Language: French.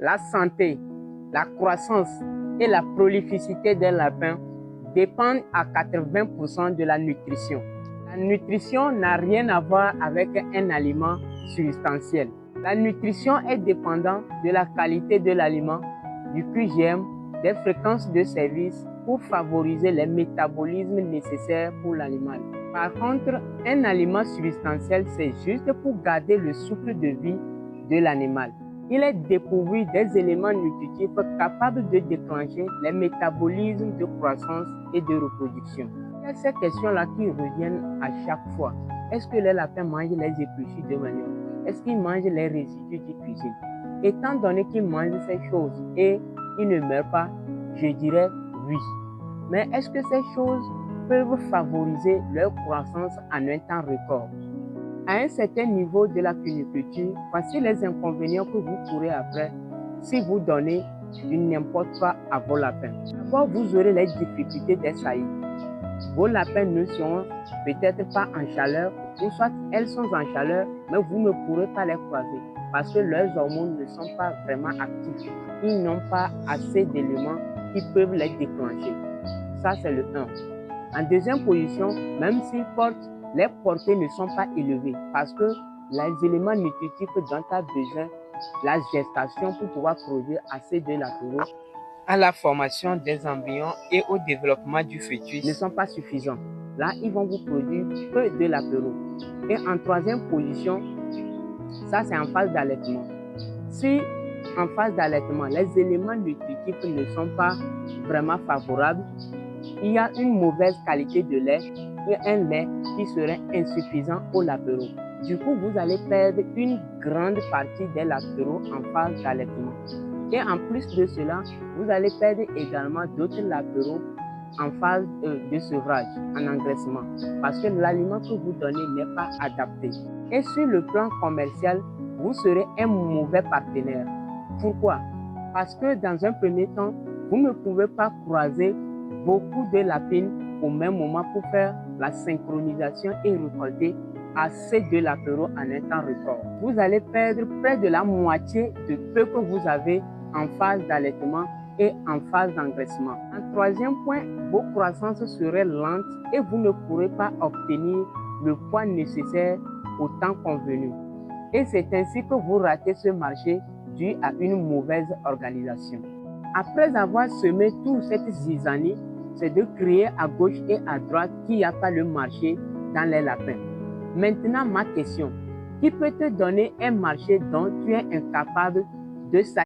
la santé, la croissance et la prolificité d'un lapin dépendent à 80% de la nutrition. La nutrition n'a rien à voir avec un aliment substantiel. La nutrition est dépendante de la qualité de l'aliment, du QGM, des fréquences de service pour favoriser les métabolismes nécessaires pour l'animal. Par contre, un aliment substantiel, c'est juste pour garder le souffle de vie de l'animal. Il est dépourvu des éléments nutritifs capables de déclencher les métabolismes de croissance et de reproduction. Il y a ces questions-là qui reviennent à chaque fois. Est-ce que les lapins mangent les épluchures de manioc? Est-ce qu'ils mangent les résidus de cuisine? Étant donné qu'ils mangent ces choses et ils ne meurent pas, je dirais oui. Mais est-ce que ces choses peuvent favoriser leur croissance en un temps record? À un certain niveau de la cuniculture, voici les inconvénients que vous courez après si vous donnez du n'importe quoi à vos lapins. D'abord, vous aurez les difficultés des saillies. Vos lapins ne seront peut-être pas en chaleur, ou soit elles sont en chaleur, mais vous ne pourrez pas les croiser parce que leurs hormones ne sont pas vraiment actives. Ils n'ont pas assez d'éléments qui peuvent les déclencher. Ça, c'est le 1. En deuxième position, même s'ils portent, les portées ne sont pas élevées parce que les éléments nutritifs dont tu as besoin, la gestation pour pouvoir produire assez de latéraux à la formation des embryons et au développement du fœtus ne sont pas suffisants. Là, ils vont vous produire peu de latéraux. Et en troisième position, ça c'est en phase d'allaitement. Si en phase d'allaitement, les éléments nutritifs ne sont pas vraiment favorables, il y a une mauvaise qualité de lait et un lait qui serait insuffisant aux latéraux. Du coup, vous allez perdre une grande partie des latéraux en phase d'allaitement. Et en plus de cela, vous allez perdre également d'autres latéraux en phase de sevrage, en engraissement, parce que l'aliment que vous donnez n'est pas adapté. Et sur le plan commercial, vous serez un mauvais partenaire. Pourquoi? Parce que dans un premier temps, vous ne pouvez pas croiser beaucoup de lapines au même moment pour faire la synchronisation et récolter assez de latéraux en un temps record. Vous allez perdre près de la moitié de peu que vous avez en phase d'allaitement et en phase d'engraissement. En troisième point, vos croissances seraient lentes et vous ne pourrez pas obtenir le poids nécessaire au temps convenu. Et c'est ainsi que vous ratez ce marché dû à une mauvaise organisation. Après avoir semé toute cette zizanie, c'est de crier à gauche et à droite qu'il n'y a pas le marché dans les lapins. Maintenant, ma question, qui peut te donner un marché dont tu es incapable de satisfaire?